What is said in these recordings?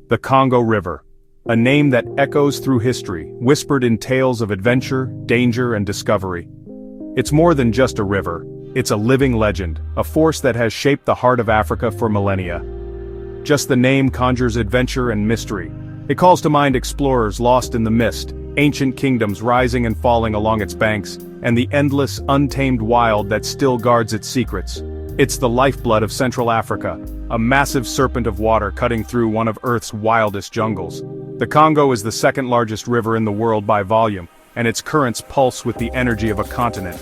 The Congo River. A name that echoes through history, whispered in tales of adventure, danger, and discovery. It's more than just a river. It's a living legend, a force that has shaped the heart of Africa for millennia. Just the name conjures adventure and mystery. It calls to mind explorers lost in the mist, ancient kingdoms rising and falling along its banks, and the endless, untamed wild that still guards its secrets. It's the lifeblood of Central Africa, a massive serpent of water cutting through one of Earth's wildest jungles. The Congo is the second largest river in the world by volume, and its currents pulse with the energy of a continent.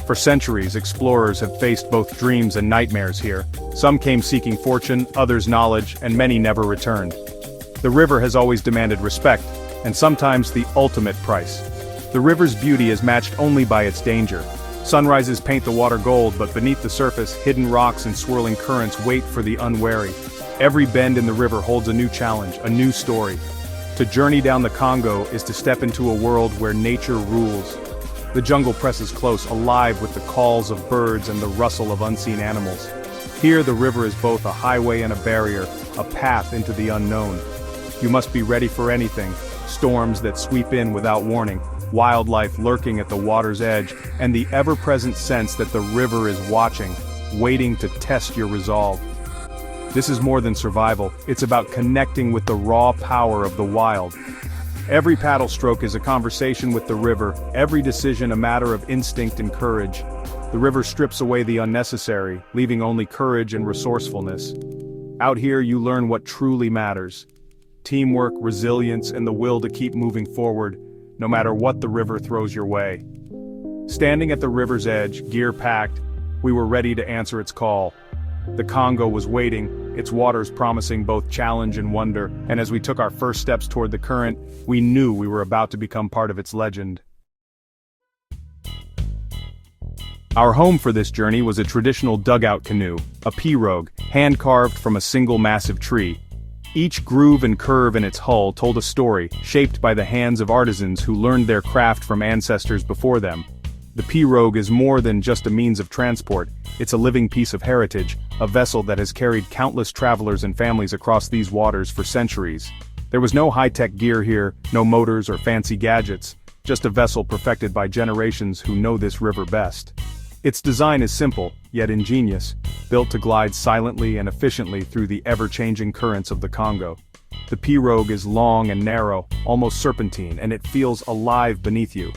For centuries, explorers have faced both dreams and nightmares here. Some came seeking fortune, others knowledge, and many never returned. The river has always demanded respect, and sometimes the ultimate price. The river's beauty is matched only by its danger. Sunrises paint the water gold, but beneath the surface, hidden rocks and swirling currents wait for the unwary. Every bend in the river holds a new challenge, a new story. To journey down the Congo is to step into a world where nature rules. The jungle presses close, alive with the calls of birds and the rustle of unseen animals. Here the river is both a highway and a barrier, a path into the unknown. You must be ready for anything, storms that sweep in without warning, wildlife lurking at the water's edge, and the ever-present sense that the river is watching, waiting to test your resolve. This is more than survival, it's about connecting with the raw power of the wild. Every paddle stroke is a conversation with the river, every decision a matter of instinct and courage. The river strips away the unnecessary, leaving only courage and resourcefulness. Out here you learn what truly matters. Teamwork, resilience, and the will to keep moving forward, no matter what the river throws your way. Standing at the river's edge, gear packed, we were ready to answer its call. The Congo was waiting, its waters promising both challenge and wonder, and as we took our first steps toward the current, we knew we were about to become part of its legend. Our home for this journey was a traditional dugout canoe, a pirogue, hand-carved from a single massive tree. Each groove and curve in its hull told a story, shaped by the hands of artisans who learned their craft from ancestors before them. The pirogue is more than just a means of transport, it's a living piece of heritage, a vessel that has carried countless travelers and families across these waters for centuries. There was no high-tech gear here, no motors or fancy gadgets, just a vessel perfected by generations who know this river best. Its design is simple, yet ingenious, built to glide silently and efficiently through the ever-changing currents of the Congo. The pirogue is long and narrow, almost serpentine, and it feels alive beneath you.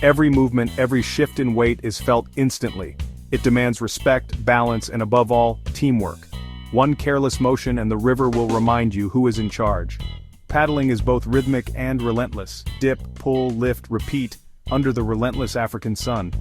Every movement, every shift in weight is felt instantly. It demands respect, balance, and above all, teamwork. One careless motion and the river will remind you who is in charge. Paddling is both rhythmic and relentless. Dip, pull, lift, repeat, under the relentless African sun.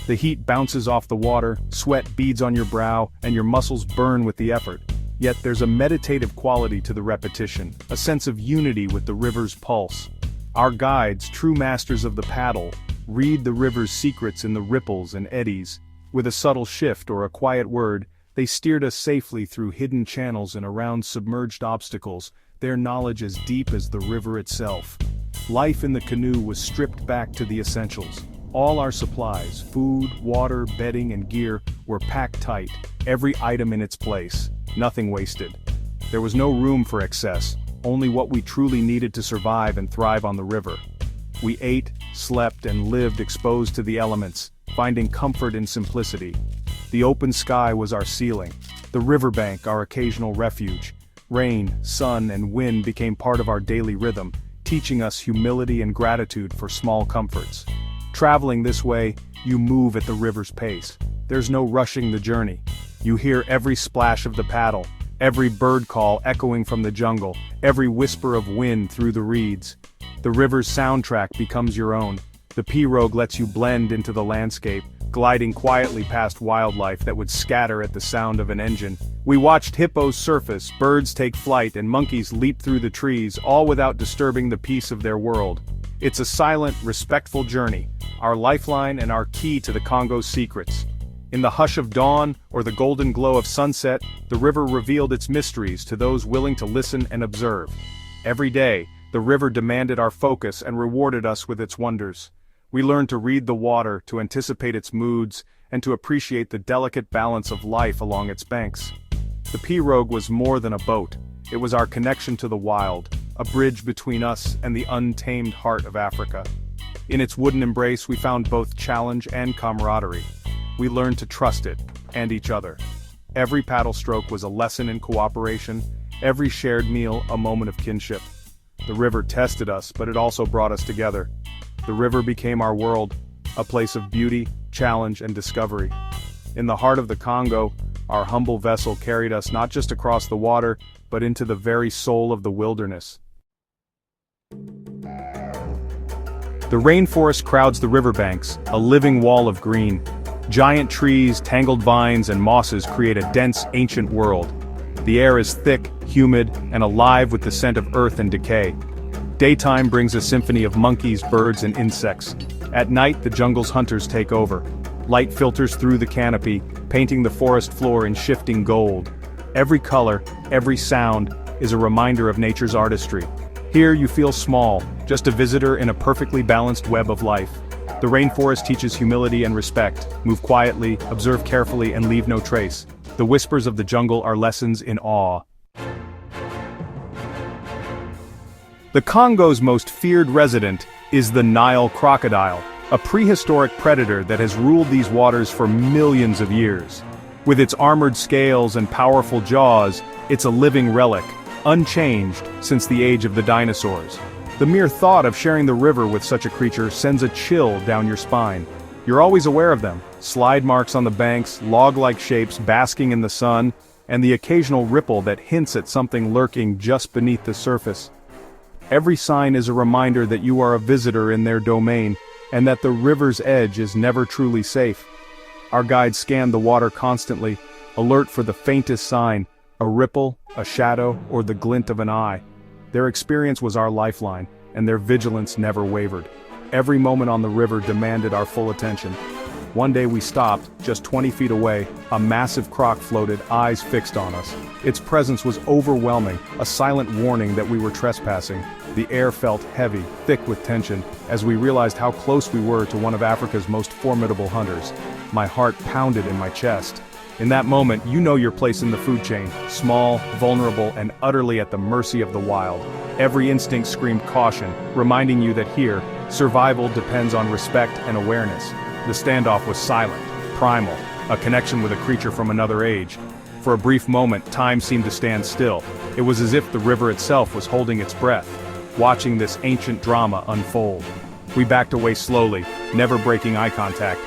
The heat bounces off the water, sweat beads on your brow, and your muscles burn with the effort. Yet there's a meditative quality to the repetition, a sense of unity with the river's pulse. Our guides, true masters of the paddle, read the river's secrets in the ripples and eddies. With a subtle shift or a quiet word, they steered us safely through hidden channels and around submerged obstacles, their knowledge as deep as the river itself. Life in the canoe was stripped back to the essentials. All our supplies, food, water, bedding, and gear, were packed tight, every item in its place, nothing wasted. There was no room for excess, only what we truly needed to survive and thrive on the river. We ate, slept, and lived exposed to the elements, finding comfort in simplicity. The open sky was our ceiling, the riverbank our occasional refuge. Rain, sun, and wind became part of our daily rhythm, teaching us humility and gratitude for small comforts. Traveling this way, you move at the river's pace. There's no rushing the journey. You hear every splash of the paddle, every bird call echoing from the jungle, every whisper of wind through the reeds. The river's soundtrack becomes your own. The pirogue lets you blend into the landscape, gliding quietly past wildlife that would scatter at the sound of an engine. We watched hippos surface, birds take flight, and monkeys leap through the trees, all without disturbing the peace of their world. It's a silent, respectful journey, our lifeline and our key to the Congo's secrets. In the hush of dawn or the golden glow of sunset, the river revealed its mysteries to those willing to listen and observe. Every day, the river demanded our focus and rewarded us with its wonders. We learned to read the water, to anticipate its moods, and to appreciate the delicate balance of life along its banks. The pirogue was more than a boat. It was our connection to the wild, a bridge between us and the untamed heart of Africa. In its wooden embrace, we found both challenge and camaraderie. We learned to trust it, and each other. Every paddle stroke was a lesson in cooperation, every shared meal a moment of kinship. The river tested us, but it also brought us together. The river became our world, a place of beauty, challenge, and discovery. In the heart of the Congo, our humble vessel carried us not just across the water, but into the very soul of the wilderness. The rainforest crowds the riverbanks, a living wall of green. Giant trees, tangled vines, and mosses create a dense, ancient world. The air is thick, humid, and alive with the scent of earth and decay. Daytime brings a symphony of monkeys, birds, and insects. At night, the jungle's hunters take over. Light filters through the canopy, painting the forest floor in shifting gold. Every color, every sound, is a reminder of nature's artistry. Here you feel small, just a visitor in a perfectly balanced web of life. The rainforest teaches humility and respect. Move quietly, observe carefully, and leave no trace. The whispers of the jungle are lessons in awe. The Congo's most feared resident is the Nile crocodile, a prehistoric predator that has ruled these waters for millions of years. With its armored scales and powerful jaws, it's a living relic, unchanged since the age of the dinosaurs. The mere thought of sharing the river with such a creature sends a chill down your spine. You're always aware of them: slide marks on the banks, log-like shapes basking in the sun, and the occasional ripple that hints at something lurking just beneath the surface. Every sign is a reminder that you are a visitor in their domain, and that the river's edge is never truly safe. Our guides scanned the water constantly, alert for the faintest sign, a ripple, a shadow, or the glint of an eye. Their experience was our lifeline, and their vigilance never wavered. Every moment on the river demanded our full attention. One day we stopped, just 20 feet away. A massive croc floated, eyes fixed on us. Its presence was overwhelming, a silent warning that we were trespassing. The air felt heavy, thick with tension, as we realized how close we were to one of Africa's most formidable hunters. My heart pounded in my chest. In that moment, you know your place in the food chain, small, vulnerable, and utterly at the mercy of the wild. Every instinct screamed caution, reminding you that here, survival depends on respect and awareness. The standoff was silent, primal, a connection with a creature from another age. For a brief moment, time seemed to stand still. It was as if the river itself was holding its breath, watching this ancient drama unfold. We backed away slowly, never breaking eye contact.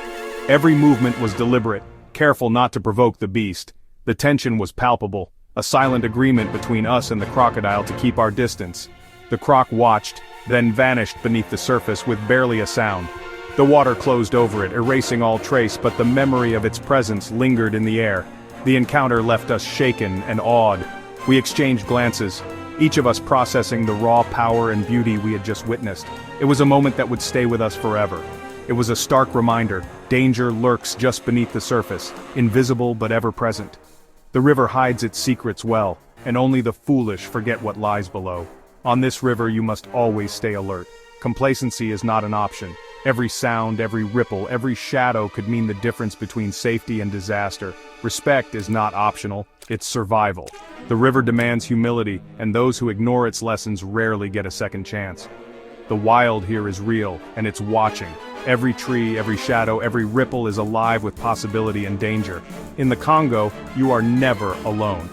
Every movement was deliberate, careful not to provoke the beast. The tension was palpable, a silent agreement between us and the crocodile to keep our distance. The croc watched, then vanished beneath the surface with barely a sound. The water closed over it, erasing all trace, but the memory of its presence lingered in the air. The encounter left us shaken and awed. We exchanged glances, each of us processing the raw power and beauty we had just witnessed. It was a moment that would stay with us forever. It was a stark reminder: danger lurks just beneath the surface, invisible but ever present. The river hides its secrets well, and only the foolish forget what lies below. On this river you must always stay alert. Complacency is not an option. Every sound, every ripple, every shadow could mean the difference between safety and disaster. Respect is not optional, it's survival. The river demands humility, and those who ignore its lessons rarely get a second chance. The wild here is real, and it's watching. Every tree, every shadow, every ripple is alive with possibility and danger. In the Congo, you are never alone.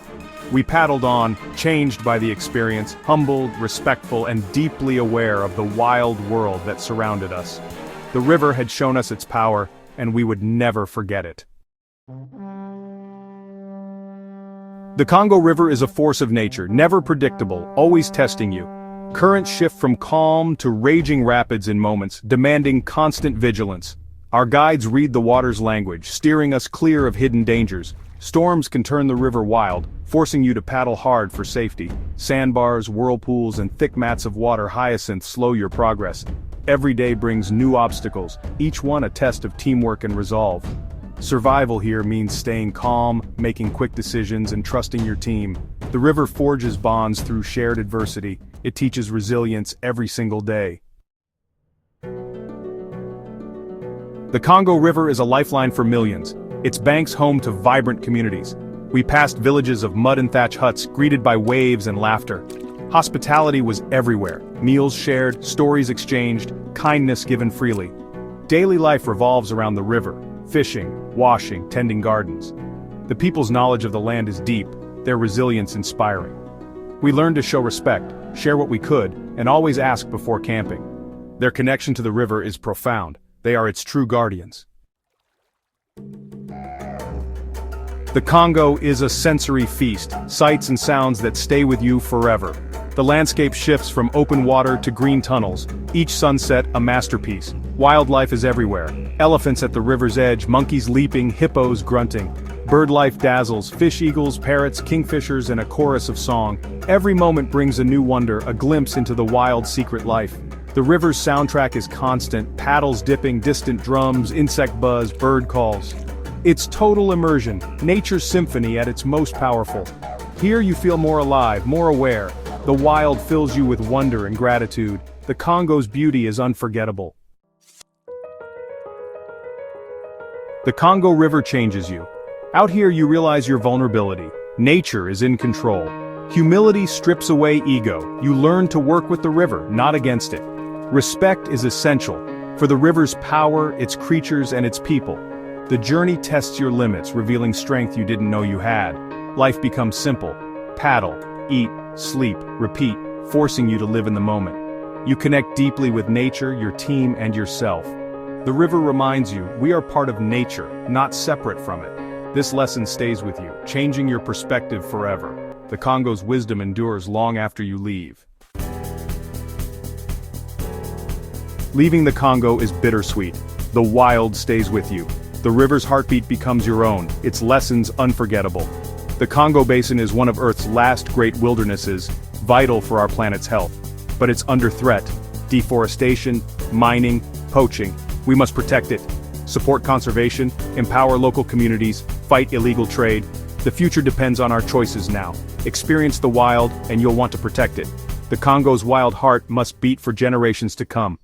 We paddled on, changed by the experience, humbled, respectful, and deeply aware of the wild world that surrounded us. The river had shown us its power, and we would never forget it. The Congo River is a force of nature, never predictable, always testing you. Currents shift from calm to raging rapids in moments, demanding constant vigilance. Our guides read the water's language, steering us clear of hidden dangers. Storms can turn the river wild, forcing you to paddle hard for safety. Sandbars, whirlpools, and thick mats of water hyacinth slow your progress. Every day brings new obstacles, each one a test of teamwork and resolve. Survival here means staying calm, making quick decisions, and trusting your team. The river forges bonds through shared adversity. It teaches resilience every single day. The Congo River is a lifeline for millions, its banks home to vibrant communities. We passed villages of mud and thatch huts, greeted by waves and laughter. Hospitality was everywhere, meals shared, stories exchanged, kindness given freely. Daily life revolves around the river, fishing, washing, tending gardens. The people's knowledge of the land is deep, their resilience inspiring. We learned to show respect, share what we could, and always ask before camping. Their connection to the river is profound. They are its true guardians. The Congo is a sensory feast, sights and sounds that stay with you forever. The landscape shifts from open water to green tunnels, each sunset a masterpiece. Wildlife is everywhere. Elephants at the river's edge, monkeys leaping, hippos grunting. Bird life dazzles, fish eagles, parrots, kingfishers, and a chorus of song. Every moment brings a new wonder, a glimpse into the wild secret life. The river's soundtrack is constant, paddles dipping, distant drums, insect buzz, bird calls. It's total immersion, nature's symphony at its most powerful. Here you feel more alive, more aware. The wild fills you with wonder and gratitude. The Congo's beauty is unforgettable. The Congo River changes you. Out here you realize your vulnerability. Nature is in control. Humility strips away ego. You learn to work with the river, not against it. Respect is essential for the river's power, its creatures, and its people. The journey tests your limits, revealing strength you didn't know you had. Life becomes simple. Paddle, eat, sleep, repeat, forcing you to live in the moment. You connect deeply with nature, your team, and yourself. The river reminds you, we are part of nature, not separate from it. This lesson stays with you, changing your perspective forever. The Congo's wisdom endures long after you leave. Leaving the Congo is bittersweet. The wild stays with you. The river's heartbeat becomes your own, its lessons unforgettable. The Congo Basin is one of Earth's last great wildernesses, vital for our planet's health. But it's under threat. Deforestation, mining, poaching. We must protect it. Support conservation, empower local communities, fight illegal trade. The future depends on our choices now. Experience the wild, and you'll want to protect it. The Congo's wild heart must beat for generations to come.